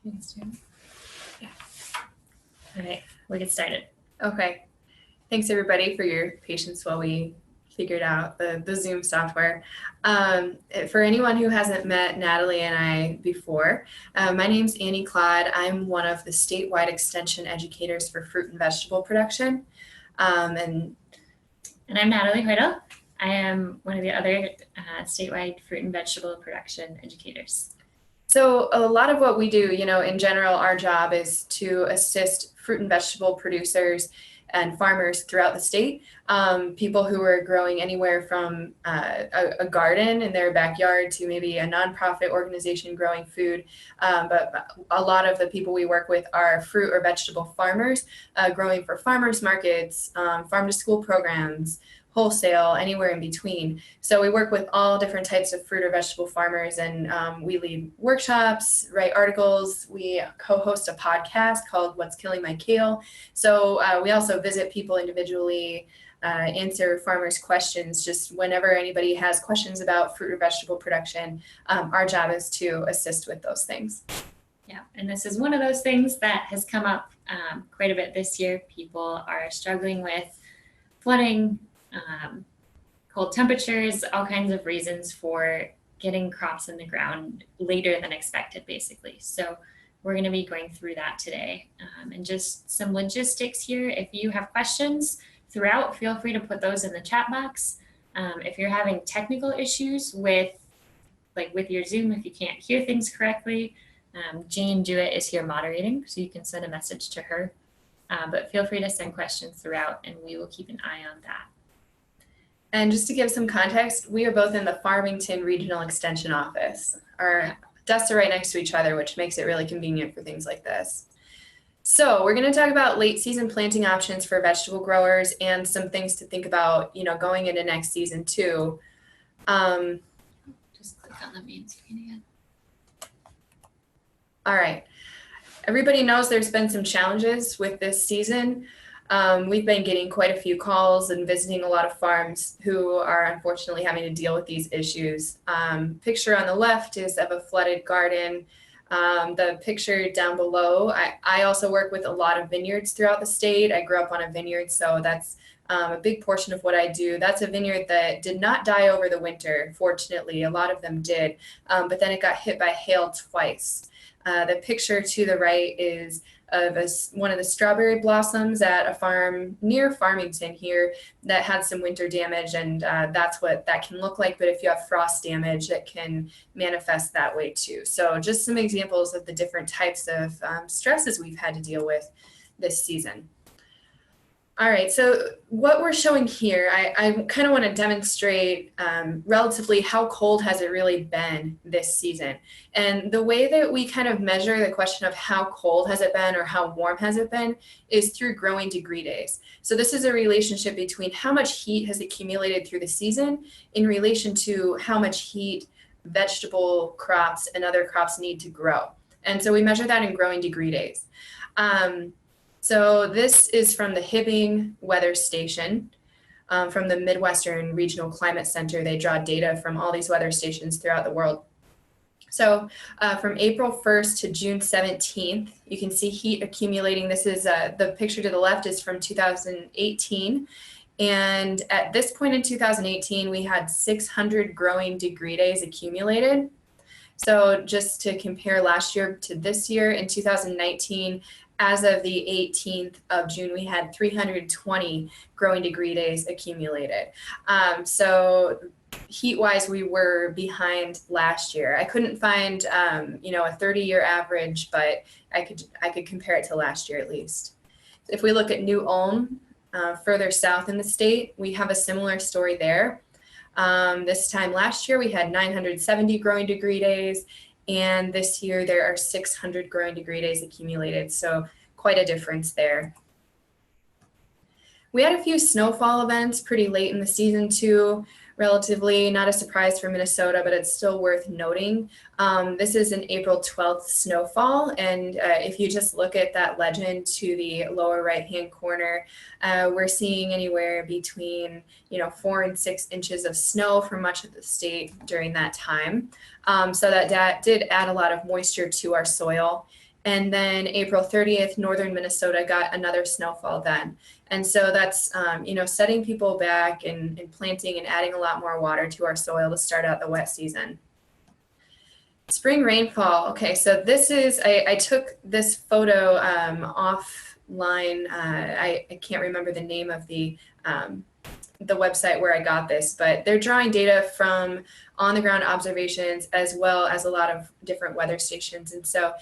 Yeah. All right, we'll get started. Okay. Thanks everybody for your patience while we figured out the Zoom software. For anyone who hasn't met Natalie and I before, my name's Annie Klodd. I'm one of the statewide extension educators for fruit and vegetable production. And I'm Natalie Hoidal. I am one of the other statewide fruit and vegetable production educators. So a lot of what we do, in general, our job is to assist fruit and vegetable producers and farmers throughout the state, people who are growing anywhere from a garden in their backyard to maybe a nonprofit organization growing food. But a lot of the people we work with are fruit or vegetable farmers growing for farmers markets, farm to school programs, wholesale, anywhere in between. So we work with all different types of fruit or vegetable farmers, and we lead workshops, write articles. We co-host a podcast called What's Killing My Kale. So we also visit people individually, answer farmers' questions. Just whenever anybody has questions about fruit or vegetable production, our job is to assist with those things. Yeah, and this is one of those things that has come up quite a bit this year. People are struggling with flooding, cold temperatures, all kinds of reasons for getting crops in the ground later than expected, basically. So we're going to be going through that today, and just some logistics here. If you have questions throughout, feel free to put those in the chat box. If you're having technical issues with your Zoom, if you can't hear things correctly, Jane Jewett is here moderating, so you can send a message to her. But feel free to send questions throughout, and we will keep an eye on that. And just to give some context, we are both in the Farmington Regional Extension Office. Our desks are right next to each other, which makes it really convenient for things like this. So we're going to talk about late season planting options for vegetable growers and some things to think about, going into next season too. Just click on the main screen again. All right. Everybody knows there's been some challenges with this season. We've been getting quite a few calls and visiting a lot of farms who are unfortunately having to deal with these issues. Picture on the left is of a flooded garden. The picture down below, I also work with a lot of vineyards throughout the state. I grew up on a vineyard, so that's a big portion of what I do. That's a vineyard that did not die over the winter, fortunately. A lot of them did, but then it got hit by hail twice. The picture to the right is of one of the strawberry blossoms at a farm near Farmington here that had some winter damage, and that's what that can look like. But if you have frost damage, it can manifest that way too. So just some examples of the different types of stresses we've had to deal with this season. All right, so what we're showing here, I kind of want to demonstrate relatively how cold has it really been this season. And the way that we kind of measure the question of how cold has it been or how warm has it been is through growing degree days. So this is a relationship between how much heat has accumulated through the season in relation to how much heat vegetable crops and other crops need to grow. And so we measure that in growing degree days. So this is from the Hibbing Weather Station from the Midwestern Regional Climate Center. They draw data from all these weather stations throughout the world. So from April 1st to June 17th, you can see heat accumulating. This is the picture to the left is from 2018. And at this point in 2018, we had 600 growing degree days accumulated. So just to compare last year to this year, in 2019, as of the 18th of June, we had 320 growing degree days accumulated. So heat-wise, we were behind last year. I couldn't find, a 30-year average, but I could compare it to last year at least. If we look at New Ulm, further south in the state, we have a similar story there. This time last year, we had 970 growing degree days. And this year there are 600 growing degree days accumulated, so quite a difference there. We had a few snowfall events pretty late in the season too, relatively not a surprise for Minnesota, but it's still worth noting. This is an April 12th snowfall, and if you just look at that legend to the lower right-hand corner, we're seeing anywhere between 4 and 6 inches of snow for much of the state during that time. So that did add a lot of moisture to our soil. And then April 30th, northern Minnesota got another snowfall then. And so that's, setting people back and planting and adding a lot more water to our soil to start out the wet season. Spring rainfall. Okay, so this is, I took this photo offline. I can't remember the name of the website where I got this, but they're drawing data from on the ground observations as well as a lot of different weather stations. And so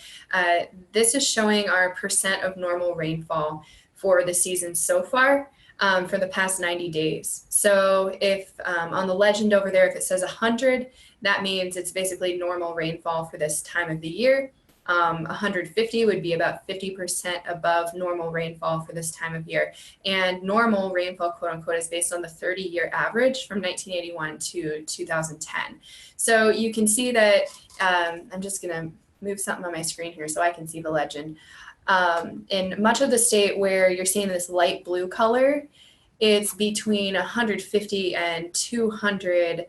this is showing our percent of normal rainfall for the season so far for the past 90 days. So if on the legend over there, if it says 100, that means it's basically normal rainfall for this time of the year. 150 would be about 50% above normal rainfall for this time of year. And normal rainfall, quote unquote, is based on the 30-year average from 1981 to 2010. So you can see that, I'm just gonna move something on my screen here so I can see the legend. In much of the state where you're seeing this light blue color, it's between 150 and 200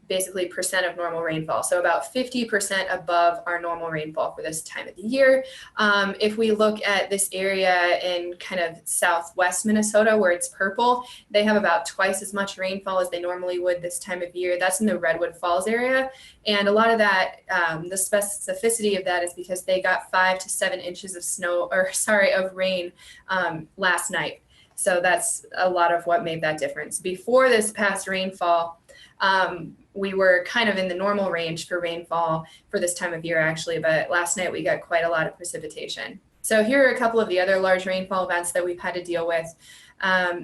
basically percent of normal rainfall. So about 50% above our normal rainfall for this time of the year. If we look at this area in kind of southwest Minnesota where it's purple, they have about twice as much rainfall as they normally would this time of year. That's in the Redwood Falls area. And a lot of that, the specificity of that is because they got 5 to 7 inches of rain last night. So that's a lot of what made that difference. Before this past rainfall, we were kind of in the normal range for rainfall for this time of year actually, but last night we got quite a lot of precipitation. So here are a couple of the other large rainfall events that we've had to deal with.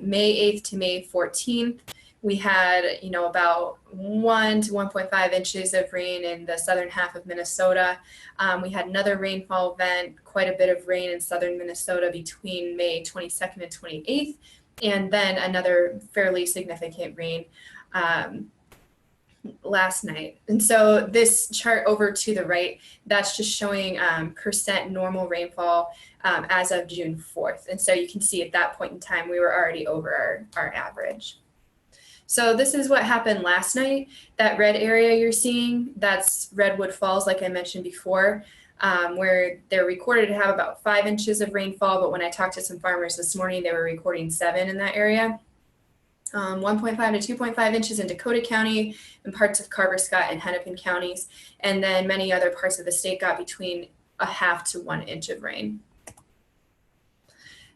May 8th to May 14th, we had, about 1 to 1.5 inches of rain in the southern half of Minnesota. We had another rainfall event, quite a bit of rain in southern Minnesota between May 22nd and 28th, and then another fairly significant rain last night. And so this chart over to the right, that's just showing percent normal rainfall as of June 4th. And so you can see at that point in time, we were already over our average. So this is what happened last night. That red area you're seeing, that's Redwood Falls, like I mentioned before, where they're recorded to have about 5 inches of rainfall. But when I talked to some farmers this morning, they were recording 7 in that area. 1.5 to 2.5 inches in Dakota County and parts of Carver, Scott, and Hennepin counties. And then many other parts of the state got between 1/2 to 1 inch of rain.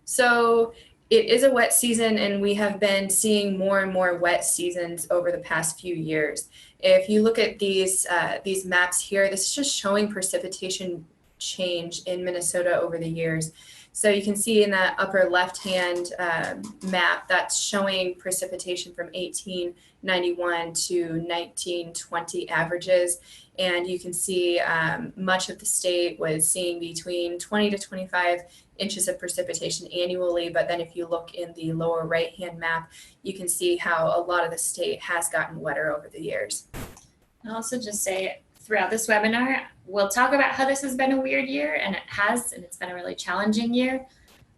So it is a wet season, and we have been seeing more and more wet seasons over the past few years. If you look at these maps here, this is just showing precipitation change in Minnesota over the years. So you can see in that upper left-hand map, that's showing precipitation from 1891 to 1920 averages. And you can see much of the state was seeing between 20 to 25 inches of precipitation annually. But then if you look in the lower right-hand map, you can see how a lot of the state has gotten wetter over the years. I'll also just say throughout this webinar, we'll talk about how this has been a weird year, and it has, and it's been a really challenging year.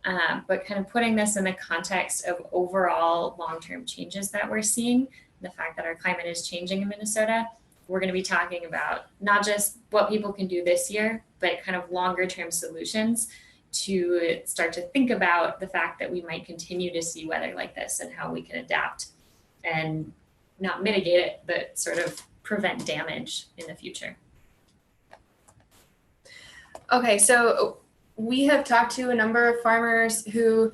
But kind of putting this in the context of overall long-term changes that we're seeing, the fact that our climate is changing in Minnesota, we're going to be talking about not just what people can do this year, but kind of longer-term solutions to start to think about the fact that we might continue to see weather like this and how we can adapt and not mitigate it, but sort of prevent damage in the future. Okay, so we have talked to a number of farmers who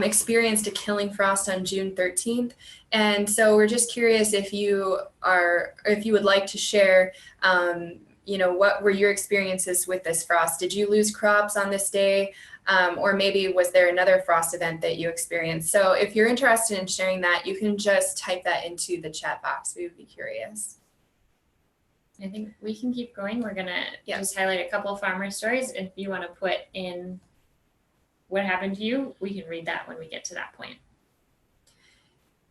experienced a killing frost on June 13th. And so we're just curious if you would like to share, what were your experiences with this frost? Did you lose crops on this day? Or maybe was there another frost event that you experienced? So if you're interested in sharing that, you can just type that into the chat box. We would be curious. I think we can keep going. We're gonna just highlight a couple of farmer stories. If you want to put in what happened to you, we can read that when we get to that point.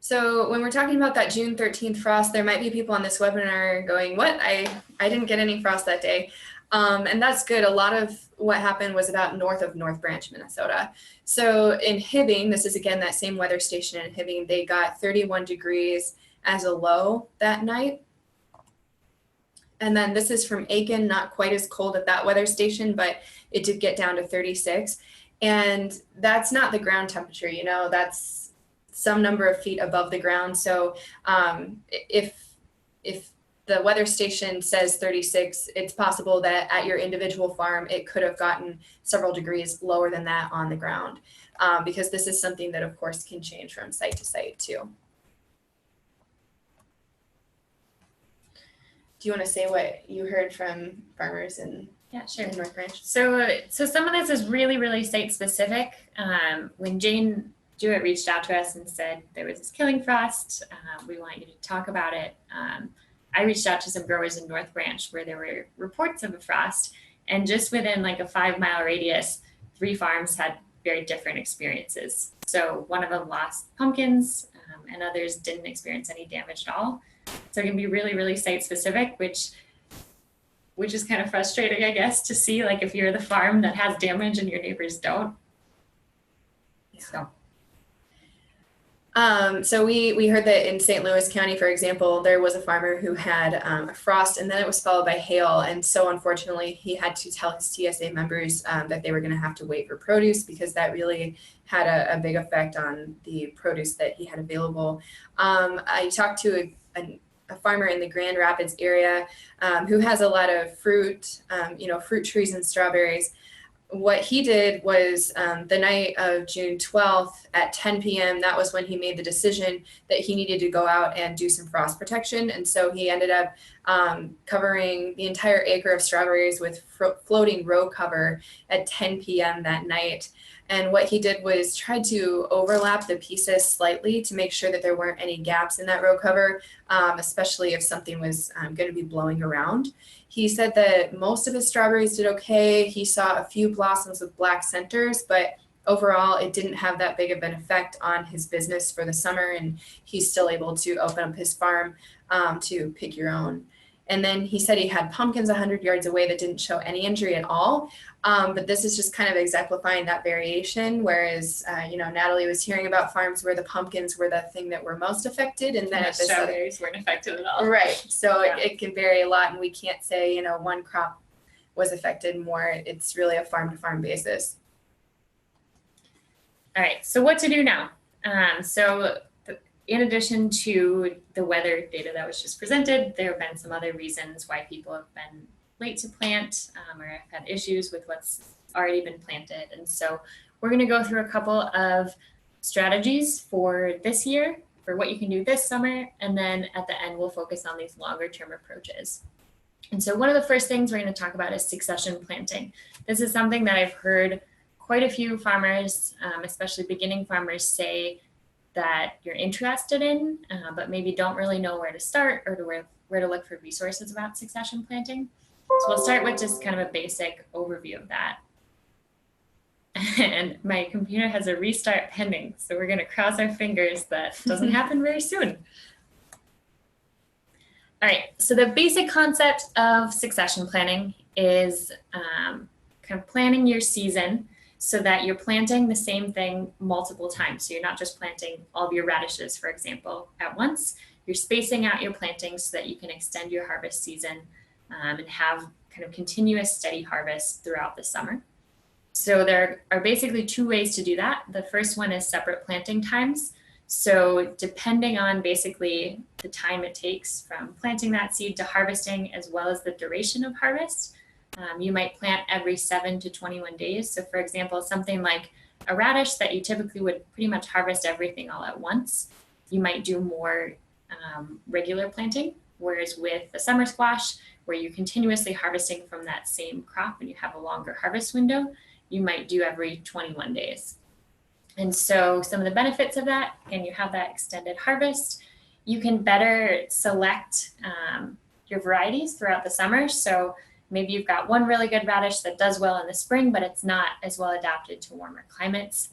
So when we're talking about that June 13th frost, there might be people on this webinar going, what? I didn't get any frost that day. And that's good. A lot of what happened was about north of North Branch, Minnesota. So in Hibbing, this is again that same weather station in Hibbing, they got 31 degrees as a low that night. And then this is from Aiken, not quite as cold at that weather station, but it did get down to 36. And that's not the ground temperature, that's some number of feet above the ground. So if the weather station says 36, it's possible that at your individual farm, it could have gotten several degrees lower than that on the ground, because this is something that, of course, can change from site to site too. Do you want to say what you heard from farmers in North Branch? So some of this is really, really site specific. When Jane Jewett reached out to us and said there was this killing frost, we want you to talk about it. I reached out to some growers in North Branch where there were reports of a frost, and just within like a 5-mile radius, 3 farms had very different experiences. So one of them lost pumpkins, and others didn't experience any damage at all. So it can be really, really site specific, which is kind of frustrating, I guess, to see, like, if you're the farm that has damage and your neighbors don't. So we heard that in St. Louis County, for example, there was a farmer who had a frost, and then it was followed by hail. And so unfortunately, he had to tell his TSA members that they were going to have to wait for produce, because that really had a big effect on the produce that he had available. I talked to a farmer in the Grand Rapids area who has a lot of fruit, fruit trees and strawberries. What he did was the night of June 12th at 10 p.m., that was when he made the decision that he needed to go out and do some frost protection. And so he ended up covering the entire acre of strawberries with floating row cover at 10 p.m. that night. And what he did was try to overlap the pieces slightly to make sure that there weren't any gaps in that row cover, especially if something was going to be blowing around. He said that most of his strawberries did okay. He saw a few blossoms with black centers, but overall it didn't have that big of an effect on his business for the summer, and he's still able to open up his farm to pick your own. And then he said he had pumpkins 100 yards away that didn't show any injury at all. But this is just kind of exemplifying that variation. Whereas, Natalie was hearing about farms where the pumpkins were the thing that were most affected, and then the strawberries weren't affected at all. Right. So it can vary a lot, and we can't say, one crop was affected more. It's really a farm to farm basis. All right. So what to do now? In addition to the weather data that was just presented, there have been some other reasons why people have been late to plant or have had issues with what's already been planted. And so we're going to go through a couple of strategies for this year, for what you can do this summer. And then at the end, we'll focus on these longer term approaches. And so one of the first things we're going to talk about is succession planting. This is something that I've heard quite a few farmers, especially beginning farmers, say that you're interested in, but maybe don't really know where to start or where to look for resources about succession planting. So we'll start with just kind of a basic overview of that. And my computer has a restart pending, so we're going to cross our fingers that doesn't happen very soon. All right, so the basic concept of succession planting is kind of planning your season so that you're planting the same thing multiple times. So you're not just planting all of your radishes, for example, at once. You're spacing out your plantings so that you can extend your harvest season and have kind of continuous steady harvest throughout the summer. So there are basically 2 ways to do that. The first one is separate planting times. So depending on basically the time it takes from planting that seed to harvesting, as well as the duration of harvest, you might plant every 7 to 21 days. So for example, something like a radish that you typically would pretty much harvest everything all at once, you might do more regular planting. Whereas with the summer squash, where you're continuously harvesting from that same crop and you have a longer harvest window, you might do every 21 days. And so some of the benefits of that, and you have that extended harvest, you can better select your varieties throughout the summer. So maybe you've got one really good radish that does well in the spring, but it's not as well adapted to warmer climates.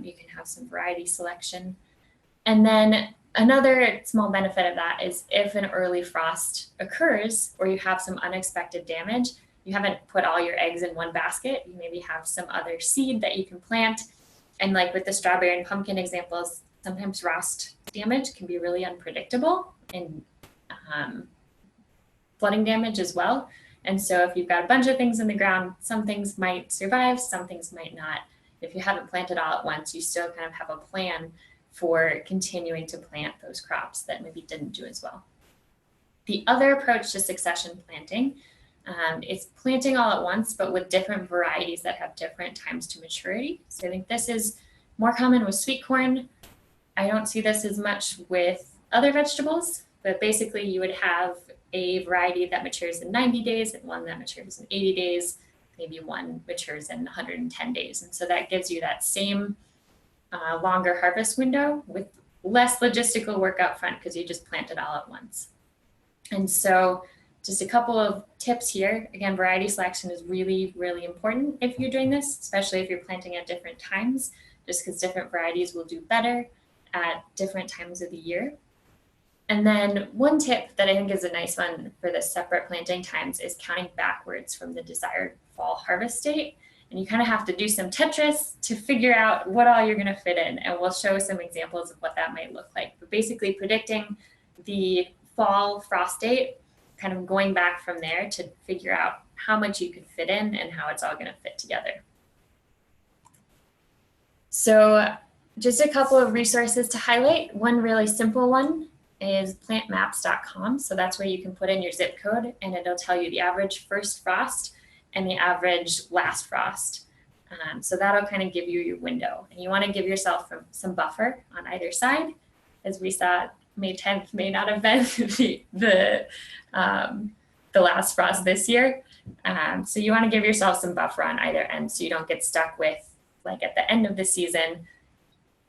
You can have some variety selection. And then another small benefit of that is if an early frost occurs or you have some unexpected damage, you haven't put all your eggs in one basket. You maybe have some other seed that you can plant. And like with the strawberry and pumpkin examples, sometimes frost damage can be really unpredictable and flooding damage as well. And so if you've got a bunch of things in the ground, some things might survive, some things might not. If you haven't planted all at once, you still kind of have a plan for continuing to plant those crops that maybe didn't do as well. The other approach to succession planting is planting all at once, but with different varieties that have different times to maturity. So I think this is more common with sweet corn. I don't see this as much with other vegetables, but basically you would have a variety that matures in 90 days and one that matures in 80 days, maybe one matures in 110 days. And so that gives you that same longer harvest window with less logistical work up front because you just plant it all at once. And so just a couple of tips here. Again, variety selection is really, really important if you're doing this, especially if you're planting at different times, just because different varieties will do better at different times of the year. And then one tip that I think is a nice one for the separate planting times is counting backwards from the desired fall harvest date. And you kind of have to do some Tetris to figure out what all you're going to fit in. And we'll show some examples of what that might look like. But basically predicting the fall frost date, kind of going back from there to figure out how much you could fit in and how it's all going to fit together. So just a couple of resources to highlight. One really simple one is plantmaps.com. So that's where you can put in your zip code and it'll tell you the average first frost and the average last frost. So that'll kind of give you your window. And you want to give yourself some buffer on either side. As we saw, May 10th may not have been the last frost this year. So you want to give yourself some buffer on either end so you don't get stuck with, like at the end of the season,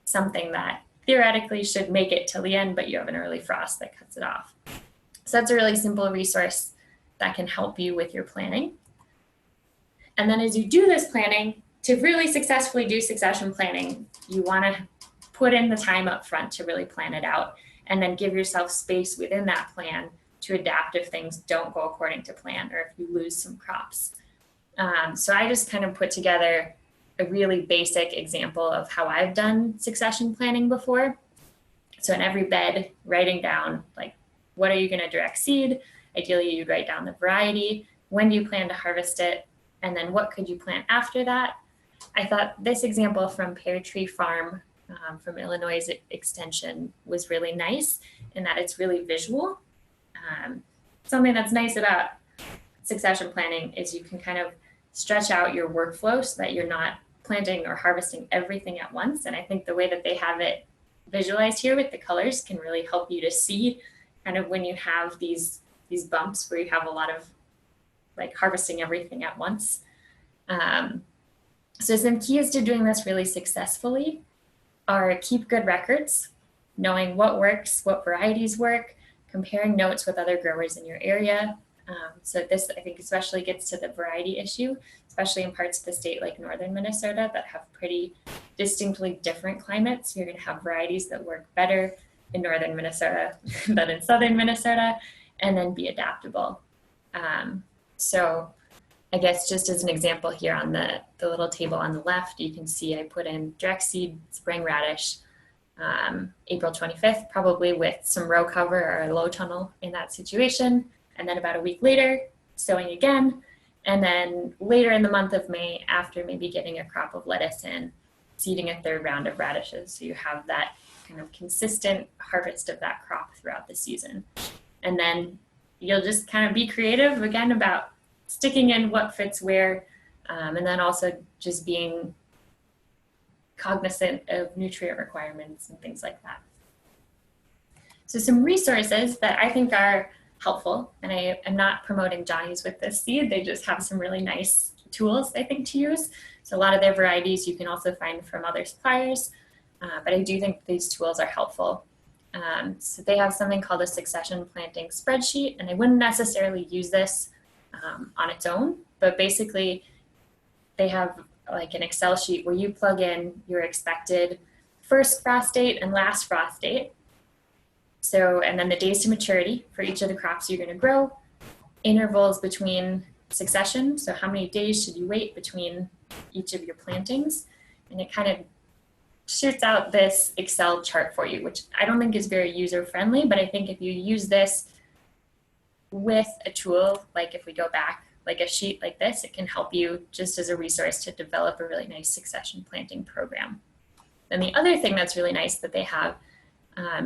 something that theoretically should make it till the end, but you have an early frost that cuts it off. So that's a really simple resource that can help you with your planning. And then as you do this planning, to really successfully do succession planning, you want to put in the time up front to really plan it out and then give yourself space within that plan to adapt if things don't go according to plan or if you lose some crops. So I just kind of put together a really basic example of how I've done succession planning before. So in every bed, writing down like, what are you going to direct seed? Ideally, you'd write down the variety. When do you plan to harvest it? And then what could you plant after that? I thought this example from Pear Tree Farm from Illinois Extension was really nice in that it's really visual. Something that's nice about succession planning is you can kind of stretch out your workflow so that you're not planting or harvesting everything at once. And I think the way that they have it visualized here with the colors can really help you to see kind of when you have these bumps where you have a lot of like harvesting everything at once. So some keys to doing this really successfully are keep good records, knowing what works, what varieties work, comparing notes with other growers in your area. So this, I think, especially gets to the variety issue, especially in parts of the state like northern Minnesota that have pretty distinctly different climates. You're going to have varieties that work better in northern Minnesota than in southern Minnesota, and then be adaptable. So I guess just as an example here on the little table on the left, you can see I put in direct seed spring radish April 25th, probably with some row cover or a low tunnel in that situation. And then about a week later, sowing again. And then later in the month of May, after maybe getting a crop of lettuce in, seeding a third round of radishes. So you have that kind of consistent harvest of that crop throughout the season. And then you'll just kind of be creative again about sticking in what fits where, and then also just being cognizant of nutrient requirements and things like that. So some resources that I think are helpful, and I am not promoting Johnny's with this seed, they just have some really nice tools I think to use. So a lot of their varieties you can also find from other suppliers, but I do think these tools are helpful. So they have something called a succession planting spreadsheet, and I wouldn't necessarily use this on its own, but basically they have like an Excel sheet where you plug in your expected first frost date and last frost date. So, and then the days to maturity for each of the crops you're going to grow, intervals between succession. So how many days should you wait between each of your plantings? And it kind of shoots out this Excel chart for you, which I don't think is very user friendly, but I think if you use this with a tool, like if we go back, like a sheet like this, it can help you just as a resource to develop a really nice succession planting program. And the other thing that's really nice that they have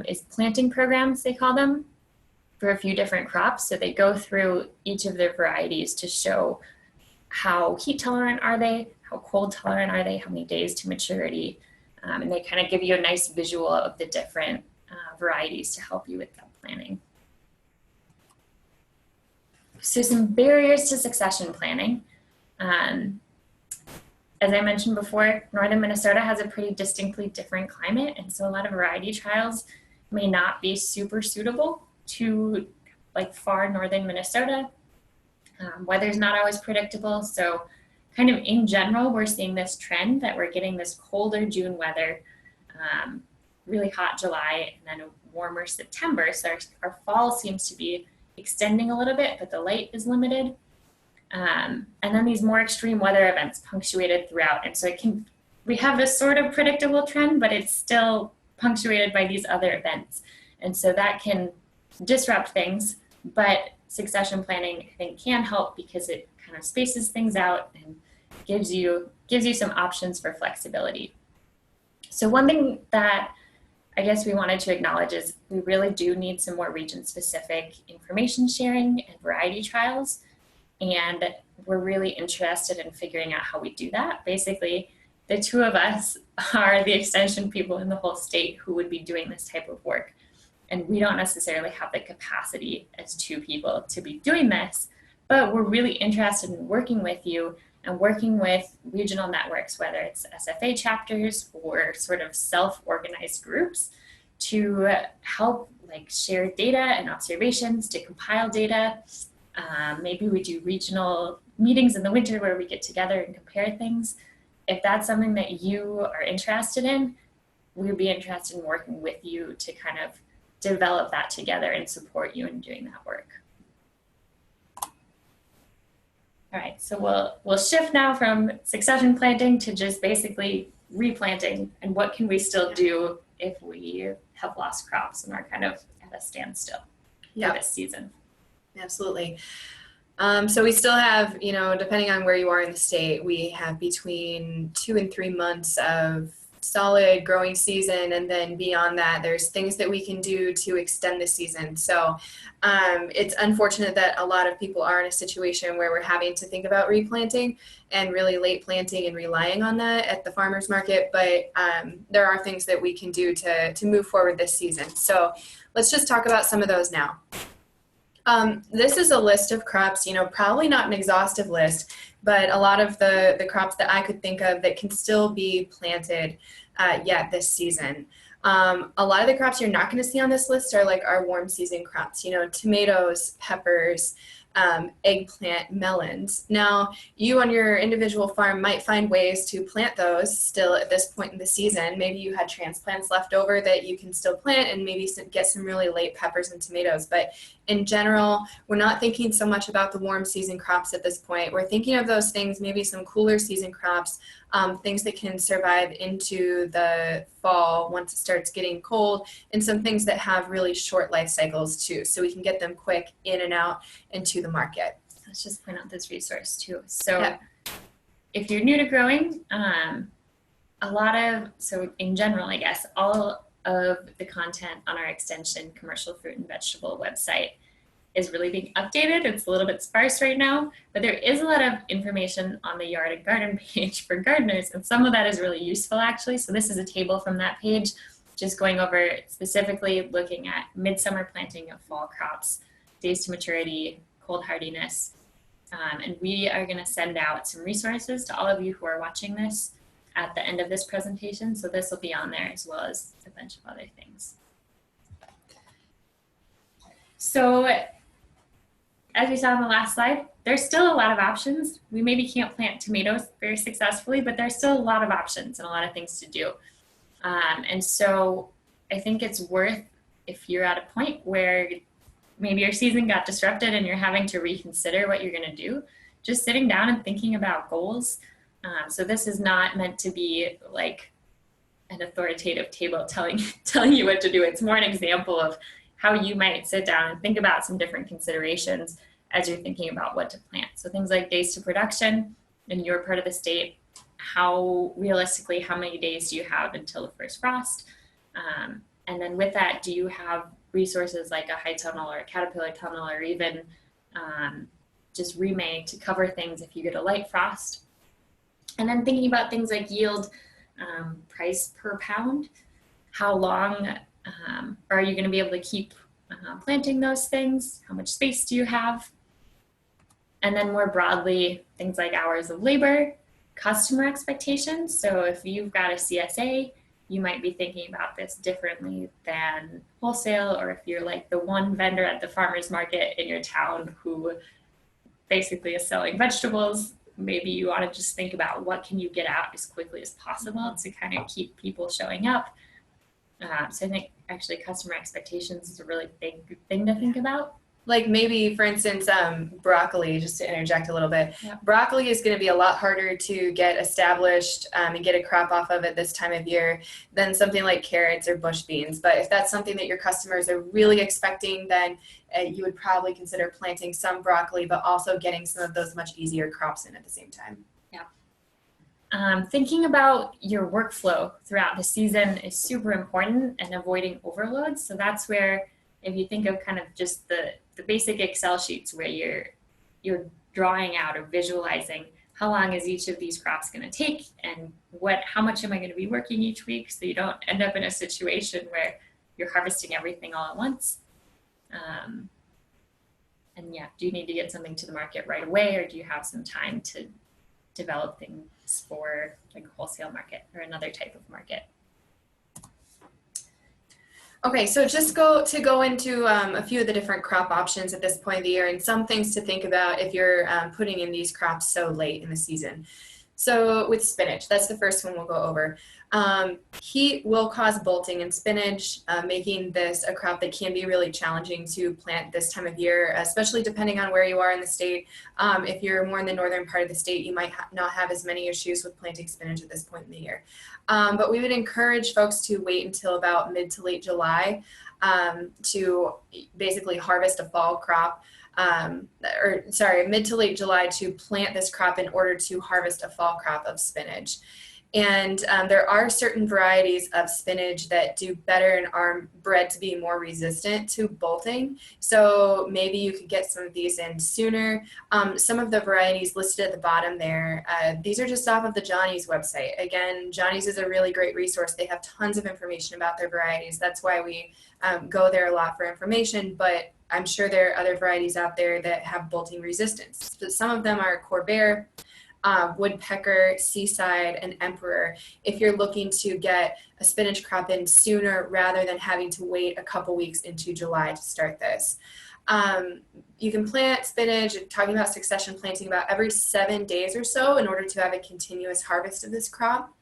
is planting programs, they call them, for a few different crops. So they go through each of their varieties to show how heat tolerant are they, how cold tolerant are they, how many days to maturity. And they kind of give you a nice visual of the different varieties to help you with that planning. So some barriers to succession planning. As I mentioned before, northern Minnesota has a pretty distinctly different climate, and so a lot of variety trials may not be super suitable to like far northern Minnesota. Weather's not always predictable, so kind of in general, we're seeing this trend that we're getting this colder June weather, really hot July, and then a warmer September. So our fall seems to be extending a little bit, but the light is limited. And then these more extreme weather events punctuated throughout. And so we have this sort of predictable trend, but it's still punctuated by these other events. And so that can disrupt things, but succession planning, I think, can help because it kind of spaces things out and gives you some options for flexibility. So one thing that I guess we wanted to acknowledge is we really do need some more region-specific information sharing and variety trials. And we're really interested in figuring out how we do that. Basically, the two of us are the extension people in the whole state who would be doing this type of work. And we don't necessarily have the capacity as two people to be doing this, but we're really interested in working with you and working with regional networks, whether it's SFA chapters or sort of self-organized groups, to help like share data and observations, to compile data. Maybe we do regional meetings in the winter where we get together and compare things. If that's something that you are interested in, we would be interested in working with you to kind of develop that together and support you in doing that work. All right, so we'll shift now from succession planting to just basically replanting, and what can we still do if we have lost crops and are kind of at a standstill for this season. Absolutely. So we still have, depending on where you are in the state, we have between 2 and 3 months of solid growing season, and then beyond that there's things that we can do to extend the season. So it's unfortunate that a lot of people are in a situation where we're having to think about replanting and really late planting and relying on that at the farmers market, but there are things that we can do to move forward this season. So let's just talk about some of those now. This is a list of crops, probably not an exhaustive list, but a lot of the crops that I could think of that can still be planted yet this season. A lot of the crops you're not going to see on this list are like our warm season crops, tomatoes, peppers, eggplant, melons. Now, you on your individual farm might find ways to plant those still at this point in the season. Maybe you had transplants left over that you can still plant and maybe get some really late peppers and tomatoes. But in general, we're not thinking so much about the warm season crops at this point. We're thinking of those things, maybe some cooler season crops, things that can survive into the fall once it starts getting cold, and some things that have really short life cycles too, so we can get them quick in and out into the market. Let's just point out this resource too. So if you're new to growing, so in general, I guess, all of the content on our extension commercial fruit and vegetable website is really being updated. It's a little bit sparse right now, but there is a lot of information on the yard and garden page for gardeners, and some of that is really useful actually. So this is a table from that page, just going over specifically looking at midsummer planting of fall crops, days to maturity, cold hardiness, and we are going to send out some resources to all of you who are watching this at the end of this presentation. So this will be on there as well as a bunch of other things. So as we saw on the last slide, there's still a lot of options. We maybe can't plant tomatoes very successfully, but there's still a lot of options and a lot of things to do. And so I think it's worth, if you're at a point where maybe your season got disrupted and you're having to reconsider what you're going to do, just sitting down and thinking about goals. So this is not meant to be like an authoritative table telling you what to do. It's more an example of how you might sit down and think about some different considerations as you're thinking about what to plant. So things like days to production in your part of the state, how realistically, how many days do you have until the first frost? And then with that, do you have resources like a high tunnel or a caterpillar tunnel, or even just remade to cover things if you get a light frost? And then thinking about things like yield, price per pound, how long are you going to be able to keep planting those things? How much space do you have? And then more broadly, things like hours of labor, customer expectations. So if you've got a CSA, you might be thinking about this differently than wholesale, or if you're like the one vendor at the farmer's market in your town who basically is selling vegetables, maybe you want to just think about what can you get out as quickly as possible to kind of keep people showing up. So I think actually customer expectations is a really big thing to think about. Like maybe, for instance, broccoli, just to interject a little bit, Yeah. broccoli is going to be a lot harder to get established and get a crop off of at this time of year than something like carrots or bush beans. But if that's something that your customers are really expecting, then you would probably consider planting some broccoli, but also getting some of those much easier crops in at the same time. Thinking about your workflow throughout the season is super important, and avoiding overload. So that's where, if you think of kind of just the basic Excel sheets where you're drawing out or visualizing how long is each of these crops going to take, and how much am I going to be working each week, so you don't end up in a situation where you're harvesting everything all at once. And yeah, do you need to get something to the market right away, or do you have some time to develop things for like a wholesale market or another type of market? Okay, so just go into a few of the different crop options at this point of the year, and some things to think about if you're putting in these crops so late in the season. So with spinach, that's the first one we'll go over. Heat will cause bolting in spinach, making this a crop that can be really challenging to plant this time of year, especially depending on where you are in the state. If you're more in the northern part of the state, you might not have as many issues with planting spinach at this point in the year. But we would encourage folks to wait until about mid to late July to basically harvest a fall crop. Mid to late July to plant this crop in order to harvest a fall crop of spinach. And there are certain varieties of spinach that do better and are bred to be more resistant to bolting. So maybe you could get some of these in sooner. Some of the varieties listed at the bottom there, these are just off of the Johnny's website. Again, Johnny's is a really great resource. They have tons of information about their varieties. That's why we go there a lot for information, but I'm sure there are other varieties out there that have bolting resistance. So some of them are Corvair, Woodpecker, Seaside, and Emperor, if you're looking to get a spinach crop in sooner rather than having to wait a couple weeks into July to start this. You can plant spinach, talking about succession planting, about every 7 days or so in order to have a continuous harvest of this crop.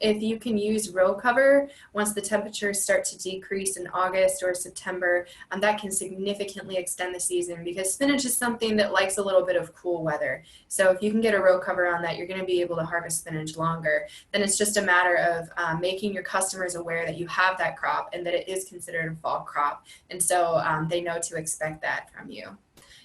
If you can use row cover, once the temperatures start to decrease in August or September, that can significantly extend the season, because spinach is something that likes a little bit of cool weather. So if you can get a row cover on that, you're going to be able to harvest spinach longer. Then it's just a matter of making your customers aware that you have that crop and that it is considered a fall crop. And so they know to expect that from you.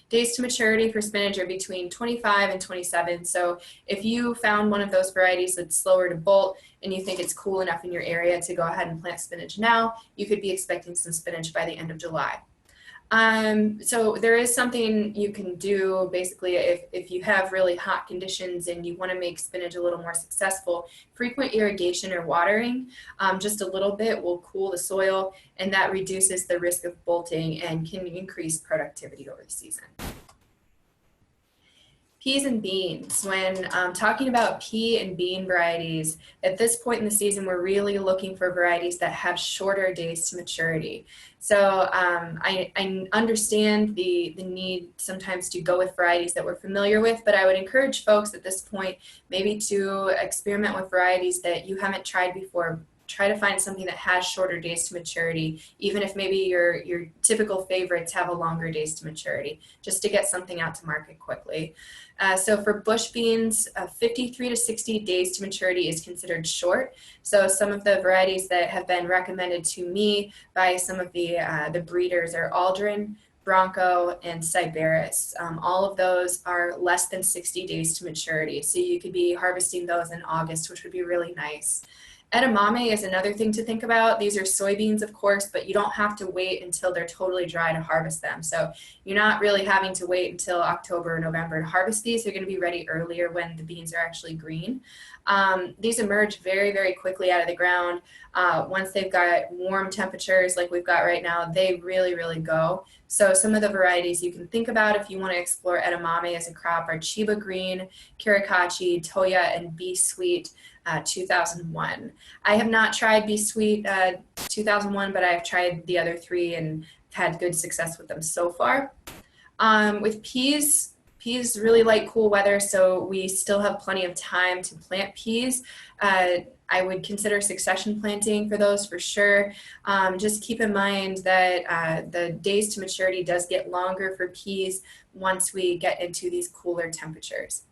Days to maturity for spinach are between 25 and 27. So if you found one of those varieties that's slower to bolt and you think it's cool enough in your area to go ahead and plant spinach now, you could be expecting some spinach by the end of July. So there is something you can do basically if you have really hot conditions and you want to make spinach a little more successful. Frequent irrigation or watering, just a little bit, will cool the soil, and that reduces the risk of bolting and can increase productivity over the season. Peas and beans. When talking about pea and bean varieties, at this point in the season, we're really looking for varieties that have shorter days to maturity. So I understand the need sometimes to go with varieties that we're familiar with, but I would encourage folks at this point maybe to experiment with varieties that you haven't tried before, try to find something that has shorter days to maturity, even if maybe your typical favorites have a longer days to maturity, just to get something out to market quickly. So for bush beans, 53 to 60 days to maturity is considered short. So some of the varieties that have been recommended to me by some of the breeders are Aldrin, Bronco, and Siberis. All of those are less than 60 days to maturity. So you could be harvesting those in August, which would be really nice. Edamame is another thing to think about. These are soybeans, of course, but you don't have to wait until they're totally dry to harvest them. So you're not really having to wait until October or November to harvest these. They're going to be ready earlier when the beans are actually green. These emerge very, very quickly out of the ground. Once they've got warm temperatures like we've got right now, they really, really go. So some of the varieties you can think about if you want to explore edamame as a crop are Chiba Green, Kirikachi, Toya, and Be Sweet 2001. I have not tried Be Sweet 2001, but I've tried the other three and had good success with them so far. With peas really like cool weather, so we still have plenty of time to plant peas. I would consider succession planting for those for sure. Just keep in mind that the days to maturity does get longer for peas once we get into these cooler temperatures.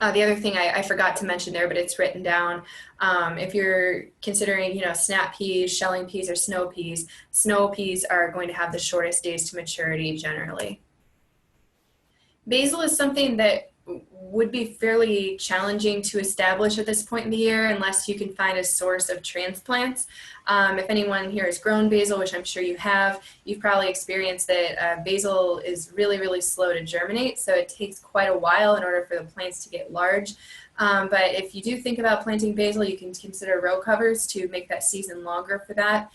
The other thing I forgot to mention there, but it's written down, if you're considering, snap peas, shelling peas, or snow peas are going to have the shortest days to maturity generally. Basil is something that would be fairly challenging to establish at this point in the year unless you can find a source of transplants. If anyone here has grown basil, which I'm sure you have, you've probably experienced that basil is really, really slow to germinate, so it takes quite a while in order for the plants to get large. But if you do think about planting basil, you can consider row covers to make that season longer for that.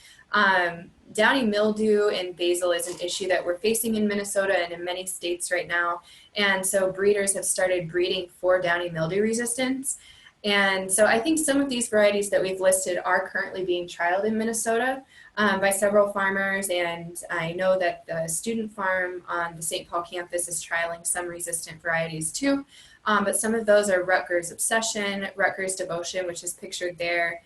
Downy mildew in basil is an issue that we're facing in Minnesota and in many states right now. And so breeders have started breeding for downy mildew resistance. And so I think some of these varieties that we've listed are currently being trialed in Minnesota by several farmers. And I know that the student farm on the St. Paul campus is trialing some resistant varieties too. But some of those are Rutgers Obsession, Rutgers Devotion, which is pictured there.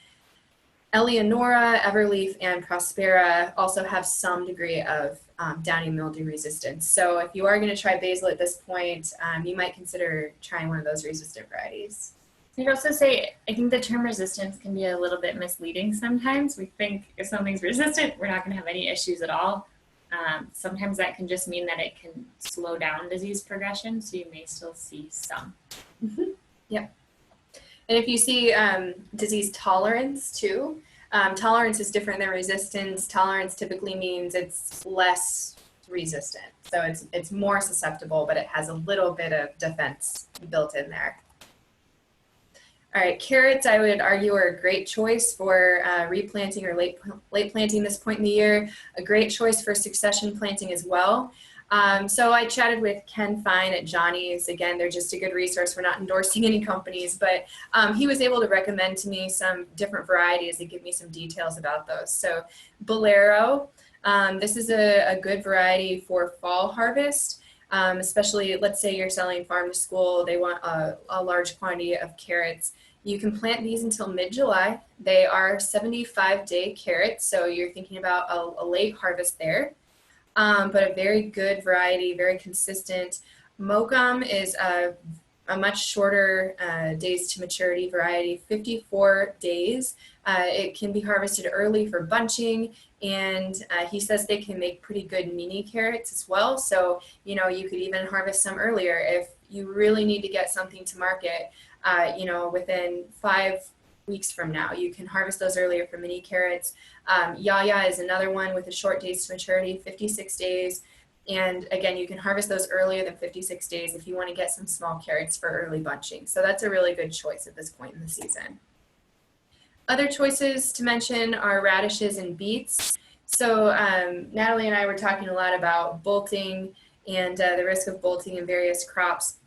Eleonora, Everleaf, and Prospera also have some degree of downy mildew resistance. So if you are going to try basil at this point, you might consider trying one of those resistant varieties. I'd also say, I think the term resistance can be a little bit misleading sometimes. We think if something's resistant, we're not going to have any issues at all. Sometimes that can just mean that it can slow down disease progression, so you may still see some. Mm-hmm. Yep. And if you see disease tolerance too, tolerance is different than resistance. Tolerance typically means it's less resistant. So it's more susceptible, but it has a little bit of defense built in there. All right, carrots, I would argue, are a great choice for replanting or late planting this point in the year. A great choice for succession planting as well. So I chatted with Ken Fine at Johnny's. Again, they're just a good resource. We're not endorsing any companies, but he was able to recommend to me some different varieties and give me some details about those. So Bolero, this is a good variety for fall harvest, especially let's say you're selling farm to school. They want a large quantity of carrots. You can plant these until mid-July. They are 75-day carrots, so you're thinking about a late harvest there. But a very good variety, very consistent. Mokum is a much shorter days to maturity variety, 54 days. It can be harvested early for bunching, and he says they can make pretty good mini carrots as well. So, you could even harvest some earlier if you really need to get something to market, within 5 weeks from now. You can harvest those earlier for mini carrots. Yaya is another one with a short days to maturity, 56 days. And again, you can harvest those earlier than 56 days if you want to get some small carrots for early bunching. So that's a really good choice at this point in the season. Other choices to mention are radishes and beets. So Natalie and I were talking a lot about bolting and the risk of bolting in various crops.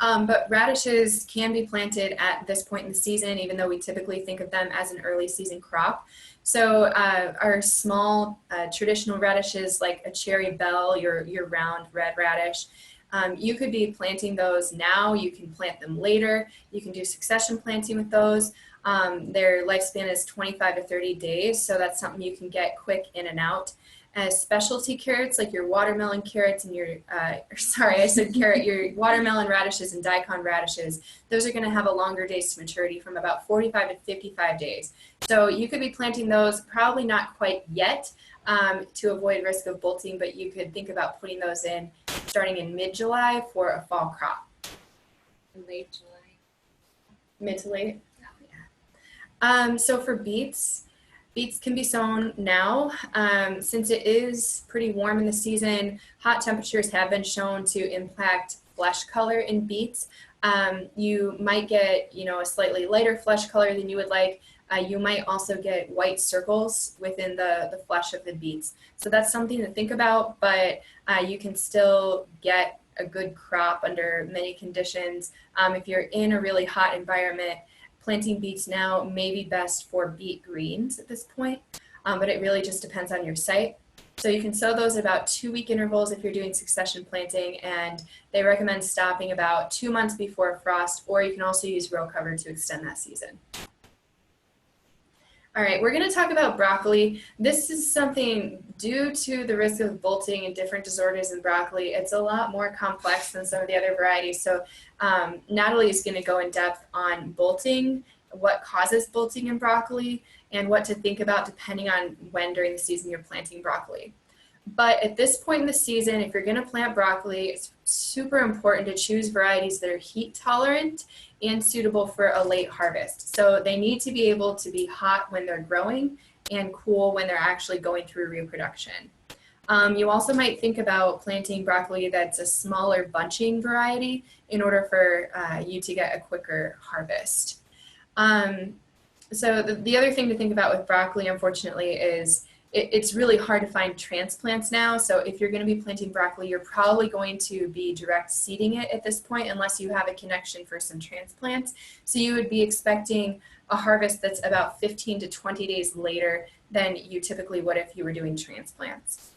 But radishes can be planted at this point in the season, even though we typically think of them as an early season crop. So our small traditional radishes like a cherry bell, your round red radish, You could be planting those now, you can plant them later, you can do succession planting with those. Their lifespan is 25 to 30 days, so that's something you can get quick in and out. As specialty carrots, like your watermelon carrots and your, sorry, I said carrot, your watermelon radishes and daikon radishes, those are going to have a longer days to maturity from about 45 to 55 days. So you could be planting those, probably not quite yet, to avoid risk of bolting, but you could think about putting those in starting in mid-July for a fall crop. Late July. Mid to late? Oh, yeah. So for beets can be sown now. Since it is pretty warm in the season, hot temperatures have been shown to impact flesh color in beets. You might get, a slightly lighter flesh color than you would like. You might also get white circles within the flesh of the beets. So that's something to think about, but you can still get a good crop under many conditions. If you're in a really hot environment, planting beets now may be best for beet greens at this point, but it really just depends on your site. So you can sow those at about 2-week intervals if you're doing succession planting, and they recommend stopping about 2 months before frost, or you can also use row cover to extend that season. All right, we're going to talk about broccoli. This is something due to the risk of bolting and different disorders in broccoli. It's a lot more complex than some of the other varieties. So Natalie is going to go in depth on bolting, what causes bolting in broccoli, and what to think about depending on when during the season you're planting broccoli. But at this point in the season, if you're going to plant broccoli, it's super important to choose varieties that are heat tolerant and suitable for a late harvest. So they need to be able to be hot when they're growing and cool when they're actually going through reproduction. You also might think about planting broccoli that's a smaller bunching variety in order for you to get a quicker harvest. So the other thing to think about with broccoli, unfortunately, is it's really hard to find transplants now. So if you're going to be planting broccoli, you're probably going to be direct seeding it at this point unless you have a connection for some transplants. So you would be expecting a harvest that's about 15 to 20 days later than you typically would if you were doing transplants.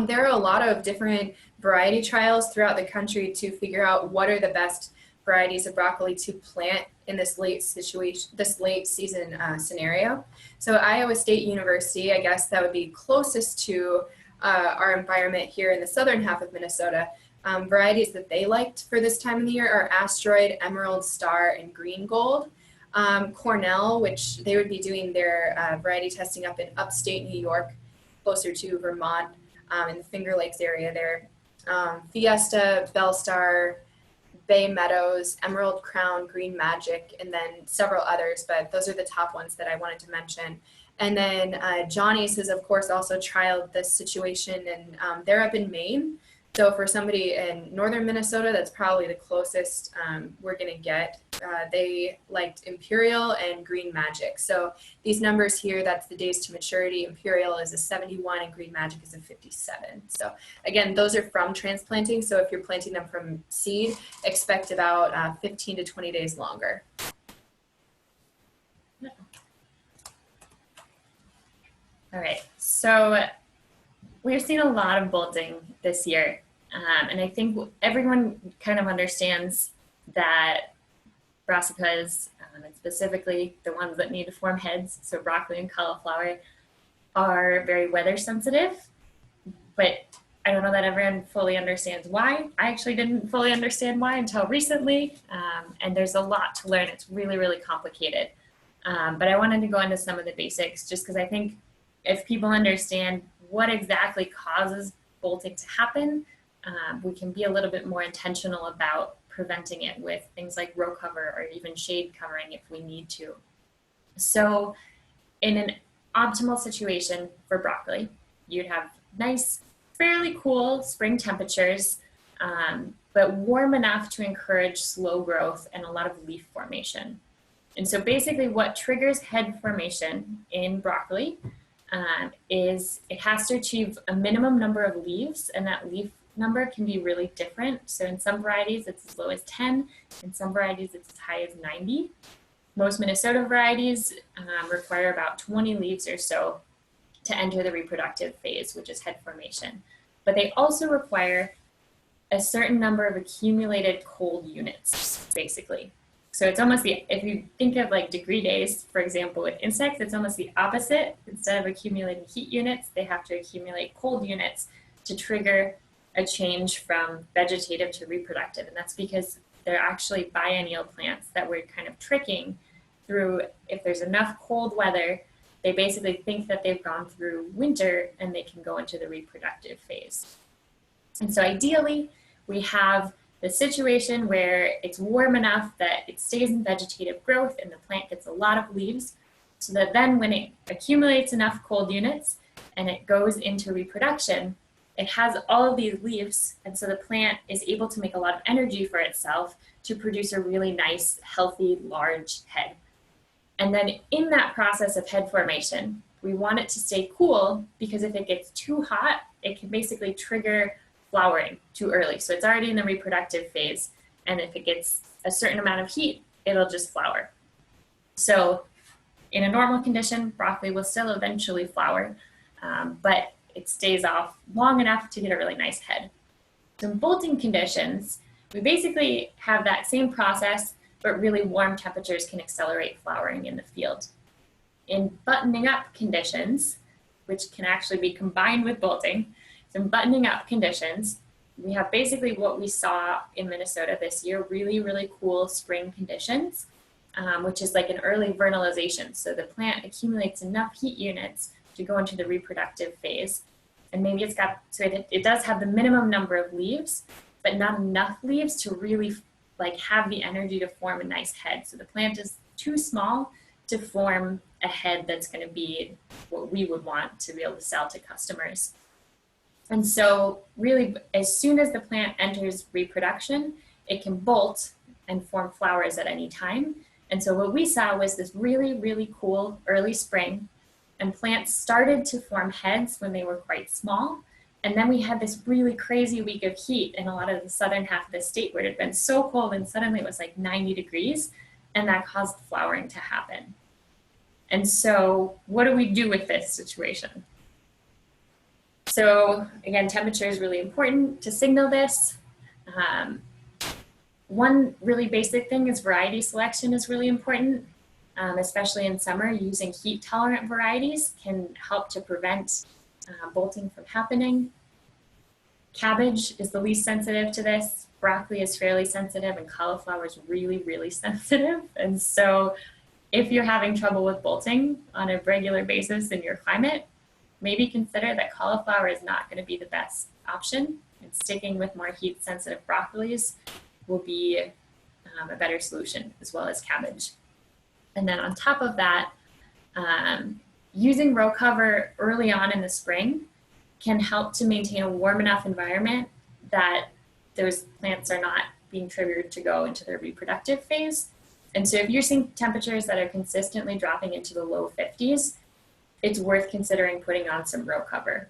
There are a lot of different variety trials throughout the country to figure out what are the best varieties of broccoli to plant in this late season scenario. So Iowa State University, I guess that would be closest to our environment here in the southern half of Minnesota. Varieties that they liked for this time of the year are Asteroid, Emerald, Star, and Green Gold. Cornell, which they would be doing their variety testing up in upstate New York, closer to Vermont, in the Finger Lakes area there. Fiesta, Bellstar, Bay Meadows, Emerald Crown, Green Magic, and then several others, but those are the top ones that I wanted to mention. And then Johnny's has, of course, also trialed this situation, and they're up in Maine. So for somebody in northern Minnesota, that's probably the closest we're going to get. They liked Imperial and Green Magic. So these numbers here, that's the days to maturity. Imperial is a 71 and Green Magic is a 57. So again, those are from transplanting. So if you're planting them from seed, expect about 15 to 20 days longer. All right, so we've seen a lot of bolting this year, and I think everyone kind of understands that brassicas, and specifically the ones that need to form heads, so broccoli and cauliflower, are very weather sensitive, but I don't know that everyone fully understands why. I actually didn't fully understand why until recently, and there's a lot to learn. It's really, really complicated, but I wanted to go into some of the basics just because I think if people understand what exactly causes bolting to happen, we can be a little bit more intentional about preventing it with things like row cover or even shade covering if we need to. So in an optimal situation for broccoli, you'd have nice, fairly cool spring temperatures, but warm enough to encourage slow growth and a lot of leaf formation. And so basically what triggers head formation in broccoli is it has to achieve a minimum number of leaves, and that leaf number can be really different. So in some varieties, it's as low as 10. In some varieties, it's as high as 90. Most Minnesota varieties require about 20 leaves or so to enter the reproductive phase, which is head formation. But they also require a certain number of accumulated cold units, basically. So it's almost if you think of like degree days, for example, with insects, it's almost the opposite. Instead of accumulating heat units, they have to accumulate cold units to trigger a change from vegetative to reproductive. And that's because they're actually biennial plants that we're kind of tricking through. If there's enough cold weather, they basically think that they've gone through winter and they can go into the reproductive phase. And so ideally, we have the situation where it's warm enough that it stays in vegetative growth and the plant gets a lot of leaves, so that then when it accumulates enough cold units and it goes into reproduction, it has all of these leaves, and so the plant is able to make a lot of energy for itself to produce a really nice, healthy, large head. And then in that process of head formation, we want it to stay cool, because if it gets too hot, it can basically trigger flowering too early. So it's already in the reproductive phase, and if it gets a certain amount of heat, it'll just flower. So in a normal condition, broccoli will still eventually flower, but it stays off long enough to get a really nice head. So in bolting conditions, we basically have that same process, but really warm temperatures can accelerate flowering in the field. In buttoning up conditions, which can actually be combined with bolting, so in buttoning up conditions, we have basically what we saw in Minnesota this year, really, really cool spring conditions, which is like an early vernalization. So the plant accumulates enough heat units to go into the reproductive phase. And maybe it's got, so it does have the minimum number of leaves, but not enough leaves to really like have the energy to form a nice head. So the plant is too small to form a head that's going to be what we would want to be able to sell to customers. And so really, as soon as the plant enters reproduction, it can bolt and form flowers at any time. And so what we saw was this really, really cool early spring, and plants started to form heads when they were quite small. And then we had this really crazy week of heat in a lot of the southern half of the state where it had been so cold, and suddenly it was like 90 degrees, and that caused flowering to happen. And so what do we do with this situation? So again, temperature is really important to signal this. One really basic thing is variety selection is really important, especially in summer. Using heat tolerant varieties can help to prevent bolting from happening. Cabbage is the least sensitive to this. Broccoli is fairly sensitive, and cauliflower is really, really sensitive. And so if you're having trouble with bolting on a regular basis in your climate, maybe consider that cauliflower is not going to be the best option, and sticking with more heat sensitive broccolis will be a better solution, as well as cabbage. And then on top of that, using row cover early on in the spring can help to maintain a warm enough environment that those plants are not being triggered to go into their reproductive phase. And so if you're seeing temperatures that are consistently dropping into the low 50s, it's worth considering putting on some row cover,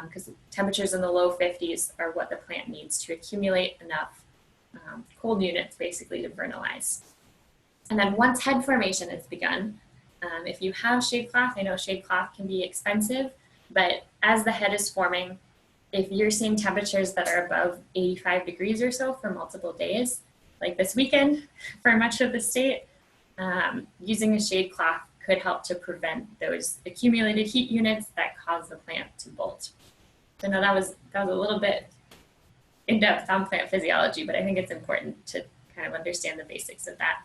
because temperatures in the low 50s are what the plant needs to accumulate enough cold units basically to vernalize. And then once head formation has begun, if you have shade cloth, I know shade cloth can be expensive, but as the head is forming, if you're seeing temperatures that are above 85 degrees or so for multiple days, like this weekend for much of the state, using a shade cloth could help to prevent those accumulated heat units that cause the plant to bolt. So now that was a little bit in-depth on plant physiology, but I think it's important to kind of understand the basics of that.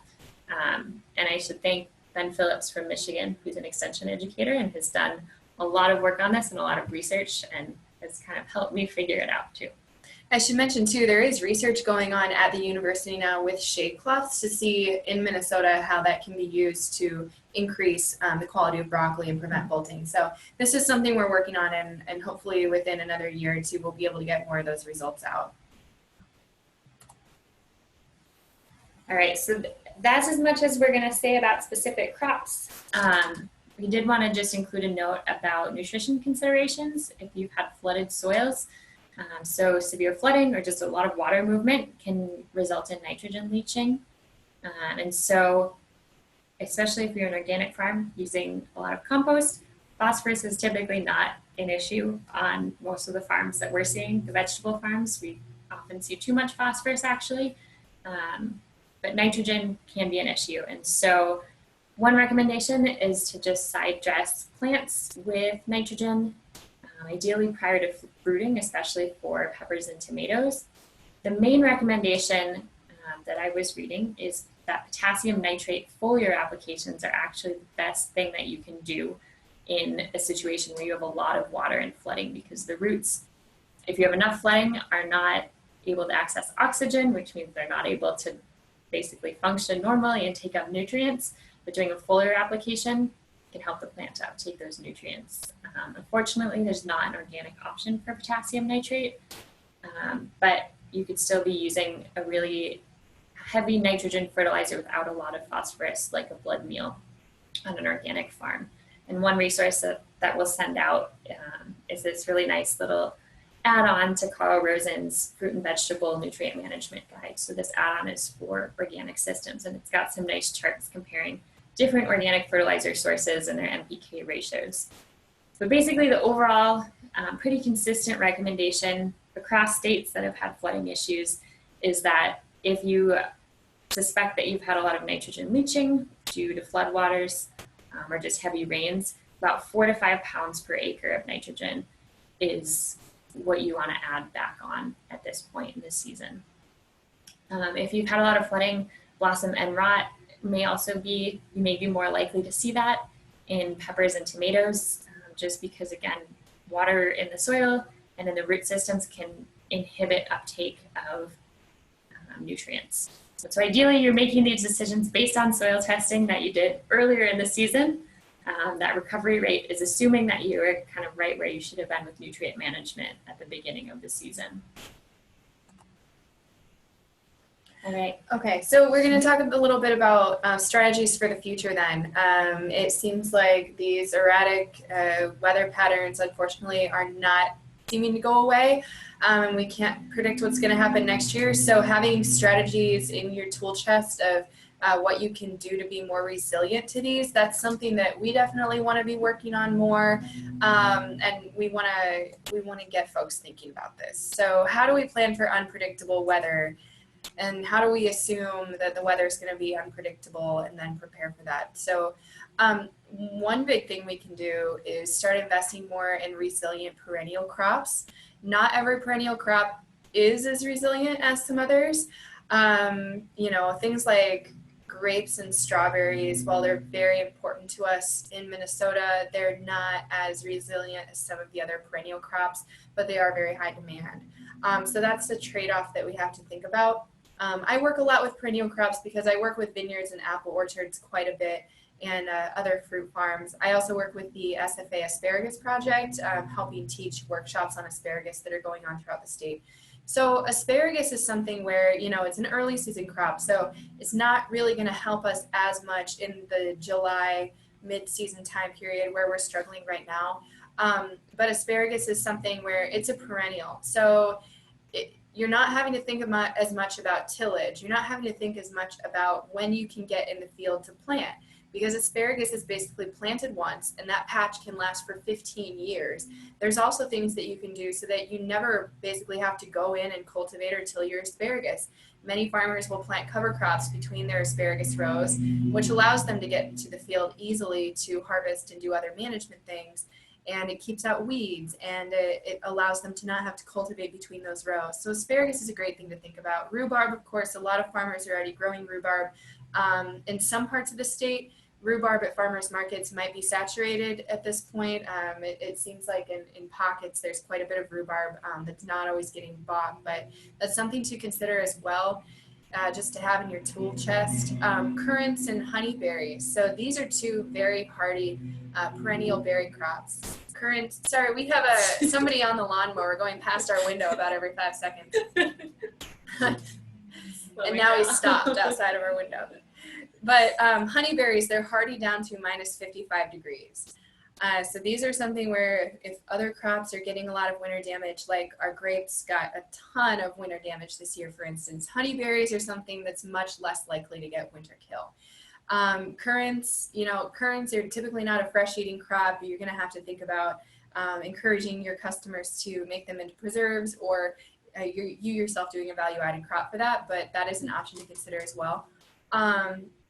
And I should thank Ben Phillips from Michigan, who's an extension educator and has done a lot of work on this and a lot of research, and has kind of helped me figure it out too. I should mention too, there is research going on at the university now with shade cloths to see in Minnesota how that can be used to increase the quality of broccoli and prevent bolting. So this is something we're working on, and hopefully within another year or two, we'll be able to get more of those results out. All right, so that's as much as we're gonna say about specific crops. We did wanna just include a note about nutrition considerations if you've had flooded soils. So severe flooding or just a lot of water movement can result in nitrogen leaching. And so, especially if you're an organic farm using a lot of compost, phosphorus is typically not an issue on most of the farms that we're seeing. The vegetable farms, we often see too much phosphorus actually, but nitrogen can be an issue. And so one recommendation is to just side dress plants with nitrogen, ideally prior to fruiting, especially for peppers and tomatoes. The main recommendation that I was reading is that potassium nitrate foliar applications are actually the best thing that you can do in a situation where you have a lot of water and flooding, because the roots, if you have enough flooding, are not able to access oxygen, which means they're not able to basically function normally and take up nutrients. But doing a foliar application can help the plant to uptake those nutrients. Unfortunately, there's not an organic option for potassium nitrate, but you could still be using a really heavy nitrogen fertilizer without a lot of phosphorus, like a blood meal on an organic farm. And one resource that we'll send out is this really nice little add-on to Carl Rosen's Fruit and Vegetable Nutrient Management Guide. So this add-on is for organic systems, and it's got some nice charts comparing different organic fertilizer sources and their NPK ratios. But basically the overall pretty consistent recommendation across states that have had flooding issues is that if you suspect that you've had a lot of nitrogen leaching due to floodwaters or just heavy rains, about 4 to 5 pounds per acre of nitrogen is what you want to add back on at this point in the season. If you've had a lot of flooding, blossom end rot may also be, you may be more likely to see that in peppers and tomatoes, just because, again, water in the soil and in the root systems can inhibit uptake of nutrients. So ideally, you're making these decisions based on soil testing that you did earlier in the season. That recovery rate is assuming that you are kind of right where you should have been with nutrient management at the beginning of the season. All right. Okay, so we're going to talk a little bit about strategies for the future then. It seems like these erratic weather patterns, unfortunately, are not seeming to go away, and we can't predict what's going to happen next year. So having strategies in your tool chest of what you can do to be more resilient to these, that's something that we definitely want to be working on more, and we want to get folks thinking about this. So how do we plan for unpredictable weather? And how do we assume that the weather is going to be unpredictable and then prepare for that? So one big thing we can do is start investing more in resilient perennial crops. Not every perennial crop is as resilient as some others. Things like grapes and strawberries, while they're very important to us in Minnesota, they're not as resilient as some of the other perennial crops, but they are very high demand. So that's the trade-off that we have to think about. I work a lot with perennial crops because I work with vineyards and apple orchards quite a bit, and other fruit farms. I also work with the SFA Asparagus Project, helping teach workshops on asparagus that are going on throughout the state. So asparagus is something where, it's an early season crop, so it's not really going to help us as much in the July mid-season time period where we're struggling right now. But asparagus is something where it's a perennial. So you're not having to think as much about tillage. You're not having to think as much about when you can get in the field to plant, because asparagus is basically planted once and that patch can last for 15 years. There's also things that you can do so that you never basically have to go in and cultivate or till your asparagus. Many farmers will plant cover crops between their asparagus rows, which allows them to get to the field easily to harvest and do other management things. And it keeps out weeds, and it allows them to not have to cultivate between those rows. So asparagus is a great thing to think about. Rhubarb, of course, a lot of farmers are already growing rhubarb. In some parts of the state, rhubarb at farmers markets might be saturated at this point. It seems like in pockets there's quite a bit of rhubarb that's not always getting bought, but that's something to consider as well. Just to have in your tool chest. Currants and honeyberries. So these are two very hardy perennial berry crops. Currants, sorry, we have somebody on the lawnmower going past our window about every 5 seconds. And now he's stopped outside of our window. But honeyberries, they're hardy down to minus 55 degrees. So these are something where if other crops are getting a lot of winter damage, like our grapes got a ton of winter damage this year, for instance, honeyberries are something that's much less likely to get winter kill. Currants are typically not a fresh eating crop. You're going to have to think about encouraging your customers to make them into preserves, or you yourself doing a value-added crop for that, but that is an option to consider as well.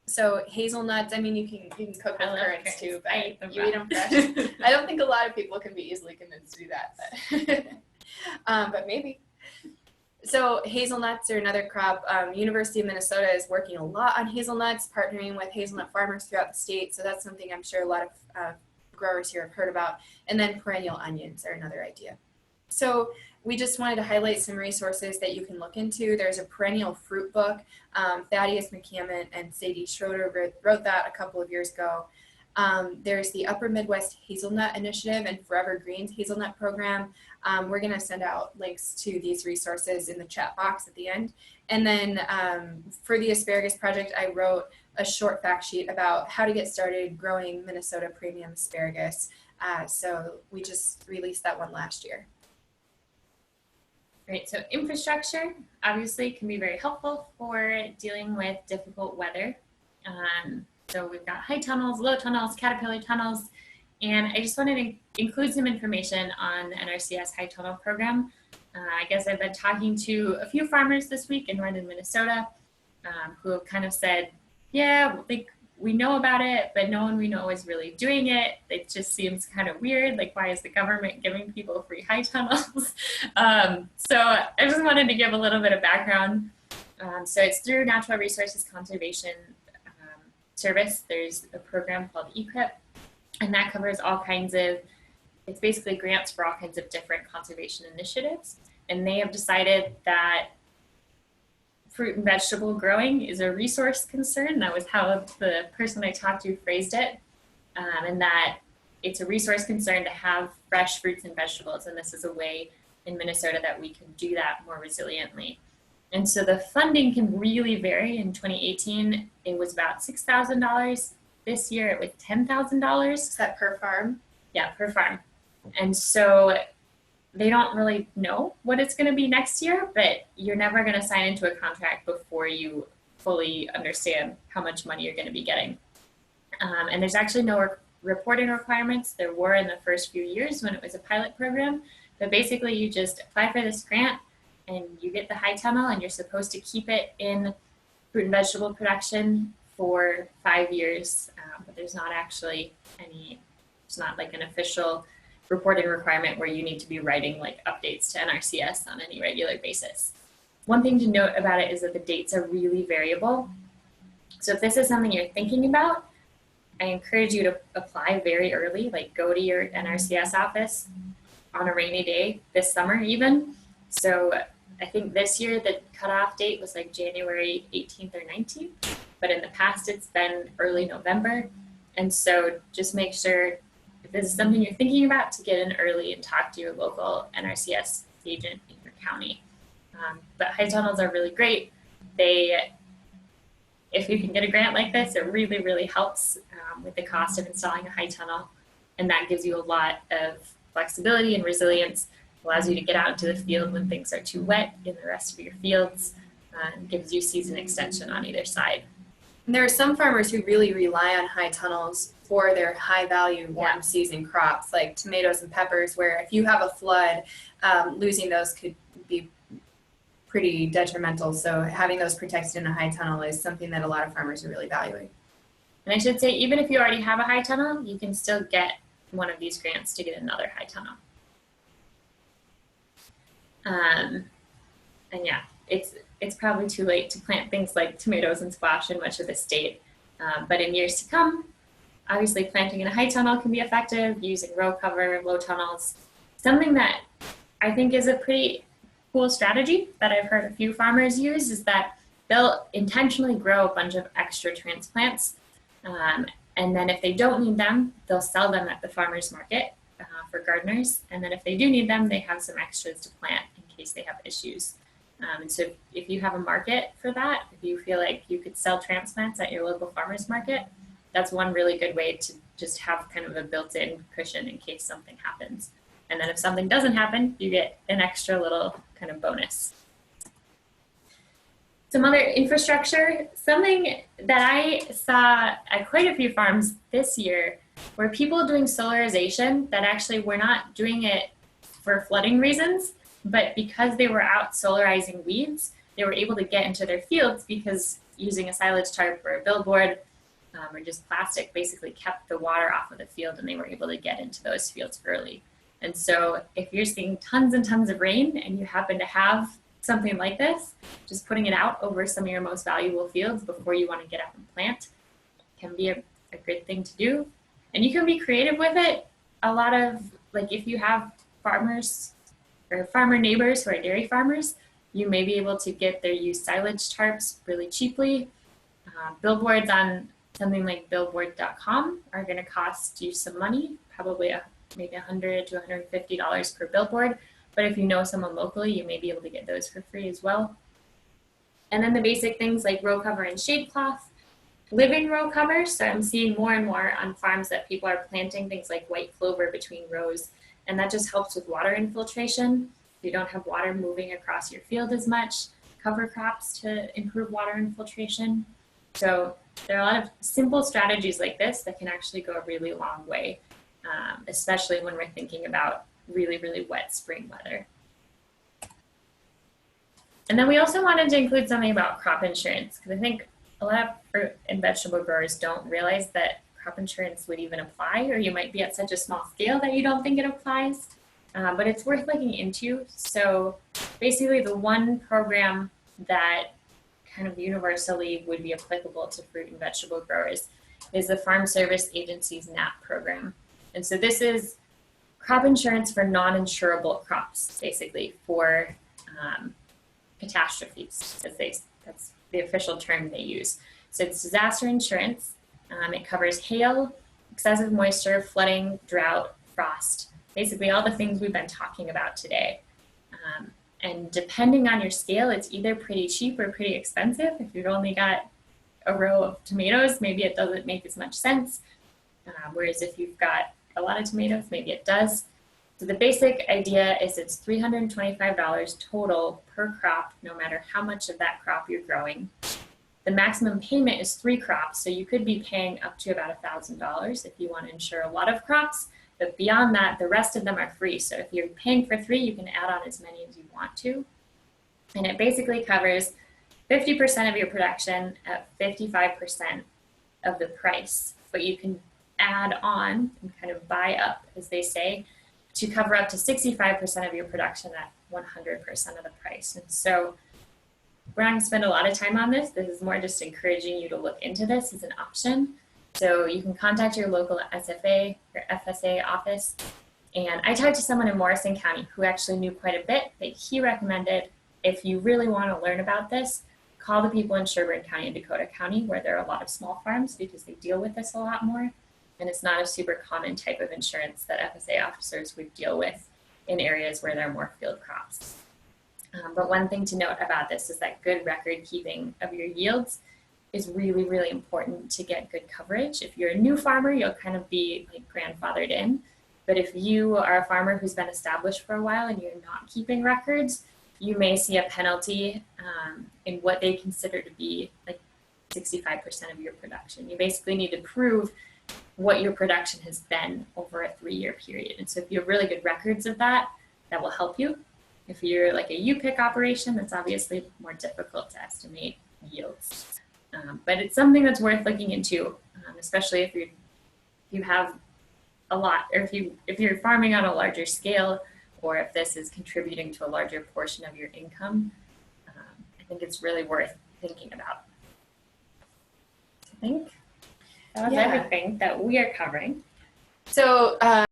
So hazelnuts, I mean, you can cook with currants too, but you eat them fresh. I don't think a lot of people can be easily convinced to do that, but maybe. So hazelnuts are another crop. University of Minnesota is working a lot on hazelnuts, partnering with hazelnut farmers throughout the state. So that's something I'm sure a lot of growers here have heard about. And then perennial onions are another idea. So we just wanted to highlight some resources that you can look into. There's a perennial fruit book. Thaddeus McCammon and Sadie Schroeder wrote that a couple of years ago. There's the Upper Midwest Hazelnut Initiative and Forever Greens Hazelnut Program. We're going to send out links to these resources in the chat box at the end. And then for the Asparagus Project, I wrote a short fact sheet about how to get started growing Minnesota premium asparagus. So we just released that one last year. Great, so infrastructure obviously can be very helpful for dealing with difficult weather. So we've got high tunnels, low tunnels, caterpillar tunnels, and I just wanted to include some information on the NRCS High Tunnel Program. I guess I've been talking to a few farmers this week in northern Minnesota who have kind of said, yeah, we know about it, but no one we know is really doing it. It just seems kind of weird. Like, why is the government giving people free high tunnels? So I just wanted to give a little bit of background. So it's through Natural Resources Conservation Service. There's a program called ECRIP, and that covers all kinds of, it's basically grants for all kinds of different conservation initiatives. And they have decided that fruit and vegetable growing is a resource concern. That was how the person I talked to phrased it, and that it's a resource concern to have fresh fruits and vegetables. And this is a way in Minnesota that we can do that more resiliently. And so the funding can really vary. In 2018, it was about $6,000. This year, it was $10,000. Is that per farm? Yeah, per farm. And so they don't really know what it's going to be next year, but you're never going to sign into a contract before you fully understand how much money you're going to be getting. And there's actually no reporting requirements. There were in the first few years when it was a pilot program, but basically you just apply for this grant and you get the high tunnel, and you're supposed to keep it in fruit and vegetable production for 5 years, but there's not actually it's not like an official reporting requirement where you need to be writing like updates to NRCS on any regular basis. One thing to note about it is that the dates are really variable. So if this is something you're thinking about, I encourage you to apply very early, like go to your NRCS office on a rainy day this summer even. So I think this year the cutoff date was like January 18th or 19th, but in the past it's been early November. And so just make sure, if this is something you're thinking about, to get in early and talk to your local NRCS agent in your county. But high tunnels are really great. If you can get a grant like this, it really, really helps with the cost of installing a high tunnel. And that gives you a lot of flexibility and resilience, allows you to get out into the field when things are too wet in the rest of your fields, and gives you season extension on either side. And there are some farmers who really rely on high tunnels for their high value warm season crops like tomatoes and peppers, where if you have a flood, losing those could be pretty detrimental. So having those protected in a high tunnel is something that a lot of farmers are really valuing. And I should say, even if you already have a high tunnel, you can still get one of these grants to get another high tunnel. And yeah, it's probably too late to plant things like tomatoes and squash in much of the state. But in years to come, obviously planting in a high tunnel can be effective, using row cover, low tunnels. Something that I think is a pretty cool strategy that I've heard a few farmers use is that they'll intentionally grow a bunch of extra transplants. And then if they don't need them, they'll sell them at the farmer's market for gardeners. And then if they do need them, they have some extras to plant in case they have issues. And so if you have a market for that, if you feel like you could sell transplants at your local farmer's market, that's one really good way to just have kind of a built-in cushion in case something happens. And then if something doesn't happen, you get an extra little kind of bonus. Some other infrastructure, something that I saw at quite a few farms this year were people doing solarization that actually were not doing it for flooding reasons. But because they were out solarizing weeds, they were able to get into their fields because using a silage tarp or a billboard or just plastic basically kept the water off of the field, and they were able to get into those fields early. And so if you're seeing tons and tons of rain and you happen to have something like this, just putting it out over some of your most valuable fields before you want to get out and plant can be a good thing to do. And you can be creative with it. A lot of, like, if you have farmers or farmer neighbors who are dairy farmers, you may be able to get their used silage tarps really cheaply. Billboards on something like billboard.com are going to cost you some money, probably maybe $100 to $150 per billboard. But if you know someone locally, you may be able to get those for free as well. And then the basic things like row cover and shade cloth, living row covers. So I'm seeing more and more on farms that people are planting things like white clover between rows, and that just helps with water infiltration. You don't have water moving across your field as much. Cover crops to improve water infiltration. So there are a lot of simple strategies like this that can actually go a really long way, especially when we're thinking about really, really wet spring weather. And then we also wanted to include something about crop insurance, because I think a lot of fruit and vegetable growers don't realize that crop insurance would even apply, or you might be at such a small scale that you don't think it applies, but it's worth looking into. So basically the one program that kind of universally would be applicable to fruit and vegetable growers is the Farm Service Agency's NAP program. And so this is crop insurance for non-insurable crops, basically, for catastrophes, that's the official term they use. So it's disaster insurance. It covers hail, excessive moisture, flooding, drought, frost, basically all the things we've been talking about today. And depending on your scale, it's either pretty cheap or pretty expensive. If you've only got a row of tomatoes, maybe it doesn't make as much sense. Whereas if you've got a lot of tomatoes, maybe it does. So the basic idea is it's $325 total per crop, no matter how much of that crop you're growing. The maximum payment is 3 crops, so you could be paying up to about $1,000 if you want to insure a lot of crops. But beyond that, the rest of them are free. So if you're paying for 3, you can add on as many as you want to. And it basically covers 50% of your production at 55% of the price. But you can add on and kind of buy up, as they say, to cover up to 65% of your production at 100% of the price. And so we're not going to spend a lot of time on this. This is more just encouraging you to look into this as an option. So you can contact your local SFA or FSA office. And I talked to someone in Morrison County who actually knew quite a bit, but he recommended, if you really want to learn about this, call the people in Sherburne County and Dakota County, where there are a lot of small farms, because they deal with this a lot more. And it's not a super common type of insurance that FSA officers would deal with in areas where there are more field crops. But one thing to note about this is that good record keeping of your yields is really, really important to get good coverage. If you're a new farmer, you'll kind of be like grandfathered in. But if you are a farmer who's been established for a while and you're not keeping records, you may see a penalty in what they consider to be like 65% of your production. You basically need to prove what your production has been over a 3-year period. And so if you have really good records of that, that will help you. If you're like a U-pick operation, that's obviously more difficult to estimate yields. But it's something that's worth looking into, especially if you have a lot, or if you're farming on a larger scale, or if this is contributing to a larger portion of your income. I think it's really worth thinking about. I think that was everything that we are covering. So